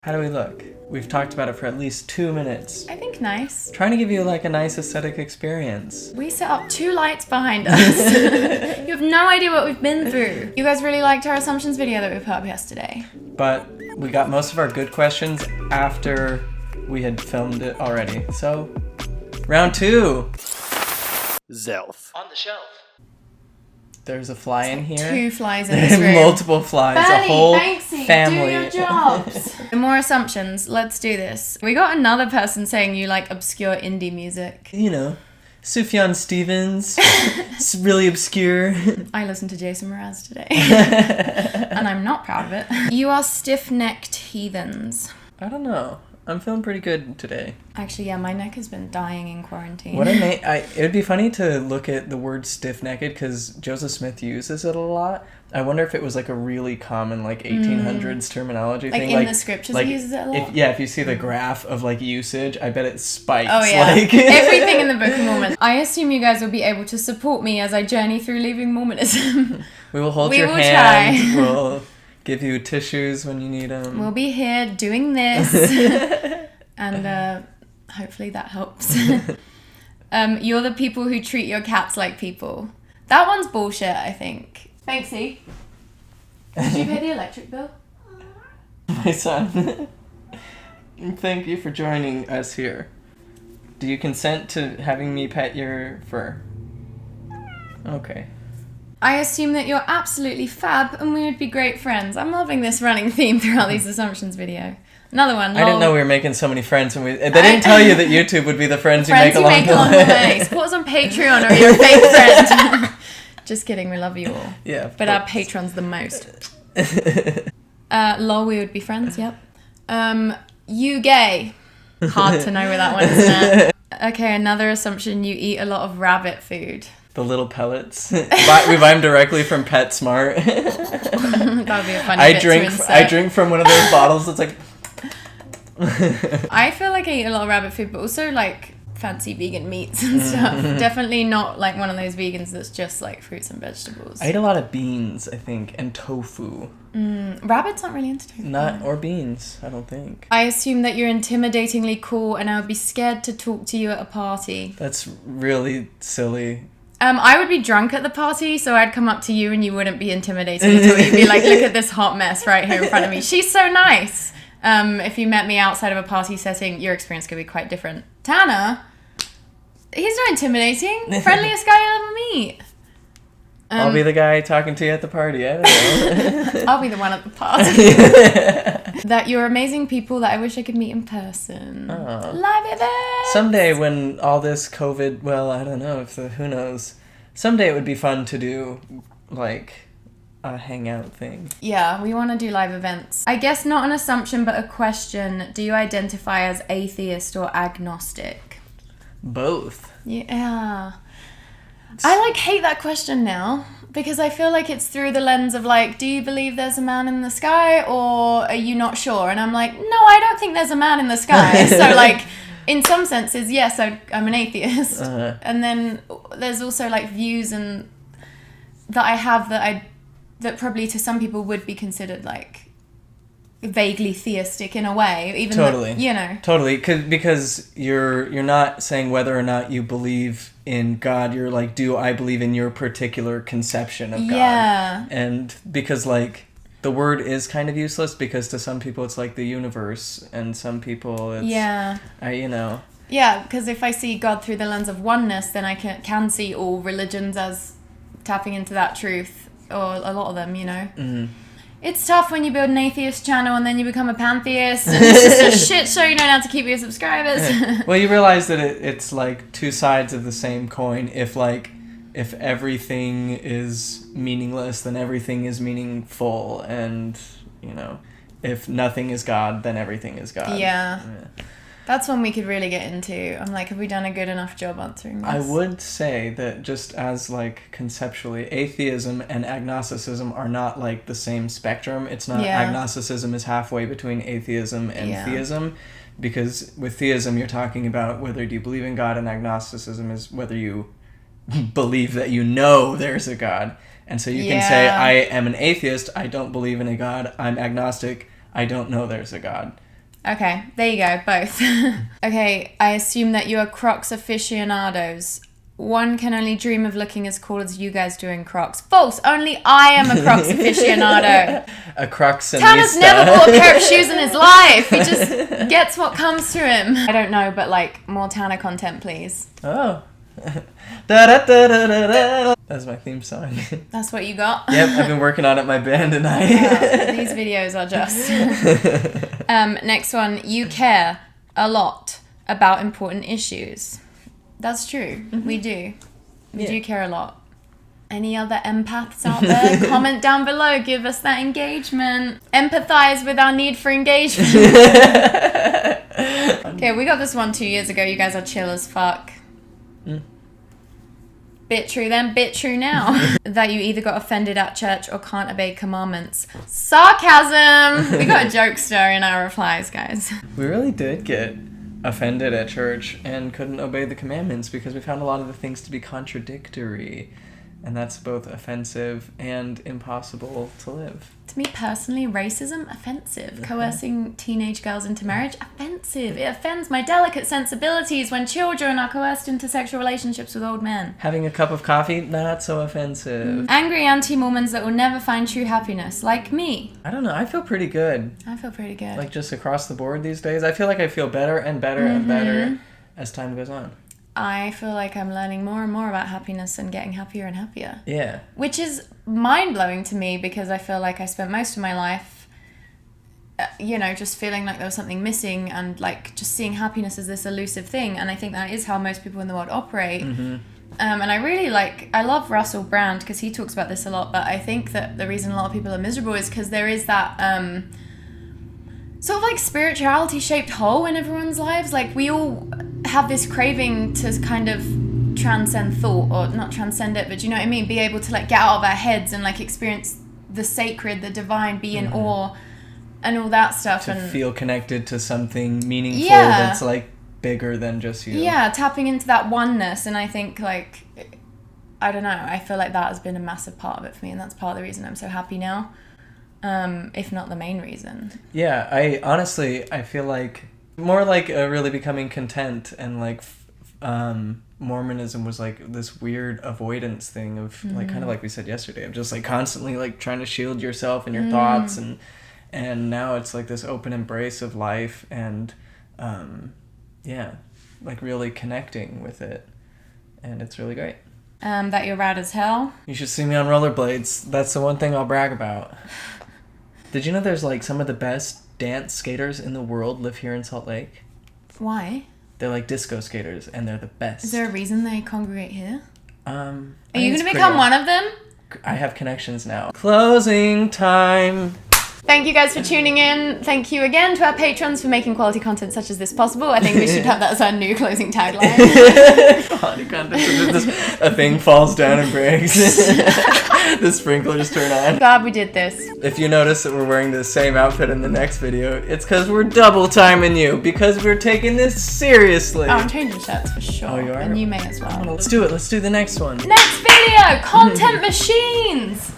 How do we look? We've talked about it for at least 2 minutes. I think nice. Trying to give you like a nice aesthetic experience. We set up 2 lights behind us. You have no idea what we've been through. You guys really liked our assumptions video that we put up yesterday. But we got most of our good questions after we had filmed it already. So, round 2. Zelf. On the shelf. There's a fly in here. 2 flies in this room. Multiple flies. Bernie, a whole Banksy, family. do your jobs. More assumptions. Let's do this. We got another person saying you like obscure indie music. You know, Sufjan Stevens. It's really obscure. I listened to Jason Mraz today. And I'm not proud of it. You are stiff-necked heathens. I don't know. I'm feeling pretty good today. Actually, yeah, my neck has been dying in quarantine. It would be funny to look at the word stiff-necked because Joseph Smith uses it a lot. I wonder if it was like a really common like 1800s terminology like thing. In the scriptures he uses it a lot? If you see the graph of like usage, I bet it spikes. Oh yeah, like... everything in the Book of Mormon. I assume you guys will be able to support me as I journey through leaving Mormonism. We will hold We your will hand. try. We'll give you tissues when you need them. We'll be here doing this. And hopefully that helps. You're the people who treat your cats like people. That one's bullshit, I think. Banksy, did you pay the electric bill? My son. Thank you for joining us here. Do you consent to having me pet your fur? Okay. I assume that you're absolutely fab and we would be great friends. I'm loving this running theme throughout these assumptions video. Another one. I didn't know we were making so many friends, and they didn't tell you that YouTube would be the friends you make along the way. Support us on Patreon or you're a fake friend. Just kidding, we love you all. Yeah. But our patrons the most. Lol, we would be friends, yep. You gay. Hard to know where that one is, isn't it? Okay, another assumption, you eat a lot of rabbit food. The little pellets. We buy them directly from PetSmart. That would be a funny bit to insert. I drink from one of those bottles that's like... I feel like I eat a lot of rabbit food, but also like fancy vegan meats and stuff. Definitely not like one of those vegans that's just like fruits and vegetables. I eat a lot of beans, I think, and tofu. Rabbits aren't really into tofu. Or beans, I don't think. I assume that you're intimidatingly cool and I would be scared to talk to you at a party. That's really silly. I would be drunk at the party, so I'd come up to you and you wouldn't be intimidating at all. You'd be like, look at this hot mess right here in front of me. She's so nice. If you met me outside of a party setting, your experience could be quite different. Tanner, he's not intimidating. Friendliest guy you'll ever meet. I'll be the guy talking to you at the party. I don't know. I'll be the one at the party. That you're amazing people that I wish I could meet in person. Aww. Live events! Someday when all this COVID, well, I don't know, who knows. Someday it would be fun to do, like, a hangout thing. Yeah, we want to do live events. I guess not an assumption, but a question. Do you identify as atheist or agnostic? Both. Yeah. I hate that question now because I feel like it's through the lens of like, do you believe there's a man in the sky or are you not sure? And I'm like, no, I don't think there's a man in the sky. So like, in some senses, yes, I'm an atheist. Uh-huh. And then there's also like views and that I have that probably to some people would be considered like vaguely theistic in a way, even totally. though, you know. Totally, because you're not saying whether or not you believe in God. You're like, do I believe in your particular conception of God? Yeah. And because like the word is kind of useless because to some people it's like the universe, and some people it's Yeah, because if I see God through the lens of oneness, then I can see all religions as tapping into that truth, or a lot of them, you know. Mm-hmm. It's tough when you build an atheist channel and then you become a pantheist, and it's just a shit show. You don't have to keep your subscribers. Well, you realize that it's like two sides of the same coin. If everything is meaningless, then everything is meaningful, and if nothing is God, then everything is God. Yeah. That's one we could really get into. I'm like, have we done a good enough job answering this? I would say that just as like conceptually, atheism and agnosticism are not like the same spectrum. It's not agnosticism is halfway between atheism and theism, because with theism you're talking about whether do you believe in God, and agnosticism is whether you believe that you know there's a God. And so you can say, I am an atheist, I don't believe in a God, I'm agnostic, I don't know there's a God. Okay, there you go, both. Okay, I assume that you are Crocs aficionados. One can only dream of looking as cool as you guys do in Crocs. False! Only I am a Crocs aficionado. A Crocsonista. Tanner's never bought a pair of shoes in his life. He just gets what comes to him. I don't know, but like, more Tanner content, please. Oh. That's my theme song. That's what you got? Yep, I've been working on it, my band and I. These videos are just... next one. You care a lot about important issues. That's true. Mm-hmm. We do. We do care a lot. Any other empaths out there? Comment down below. Give us that engagement. Empathize with our need for engagement. Okay, we got this one 2 years ago. You guys are chill as fuck. Bit true then, bit true now. That you either got offended at church or can't obey commandments. Sarcasm! We got a jokester in our replies, guys. We really did get offended at church and couldn't obey the commandments because we found a lot of the things to be contradictory. And that's both offensive and impossible to live. To me personally, racism, offensive. Coercing teenage girls into marriage, offensive. It offends my delicate sensibilities when children are coerced into sexual relationships with old men. Having a cup of coffee, not so offensive. Angry anti-Mormons that will never find true happiness, like me. I don't know, I feel pretty good. I feel pretty good. Like just across the board these days. I feel like I feel better and better and better as time goes on. I feel like I'm learning more and more about happiness and getting happier and happier. Yeah. Which is mind-blowing to me because I feel like I spent most of my life, just feeling like there was something missing and like just seeing happiness as this elusive thing. And I think that is how most people in the world operate. Mm-hmm. And I really I love Russell Brand because he talks about this a lot, but I think that the reason a lot of people are miserable is because there is that... sort of like spirituality shaped hole in everyone's lives. Like we all have this craving to kind of transcend thought, or not transcend it, but you know what I mean? Be able to like get out of our heads and like experience the sacred, the divine, be in awe and all that stuff. To and feel connected to something meaningful that's like bigger than just you. Yeah, tapping into that oneness. And I think like, I don't know, I feel like that has been a massive part of it for me. And that's part of the reason I'm so happy now. If not the main reason. Yeah, I feel like more like really becoming content, and like Mormonism was like this weird avoidance thing of like kind of like we said yesterday of just like constantly like trying to shield yourself and your thoughts, and now it's like this open embrace of life and like really connecting with it, and it's really great. That you're rad as hell. You should see me on rollerblades. That's the one thing I'll brag about. Did you know there's like some of the best dance skaters in the world live here in Salt Lake? Why? They're like disco skaters and they're the best. Is there a reason they congregate here? Are you going to become one of them? I have connections now. Closing time. Thank you guys for tuning in. Thank you again to our patrons for making quality content such as this possible. I think we should have that as our new closing tagline. Quality content. A thing falls down and breaks. The sprinklers turn on. Glad we did this. If you notice that we're wearing the same outfit in the next video, it's because we're double timing you, because we're taking this seriously. Oh, I'm changing shirts for sure. Oh, you are? And you may as well. Let's do it. Let's do the next one. Next video! Content machines!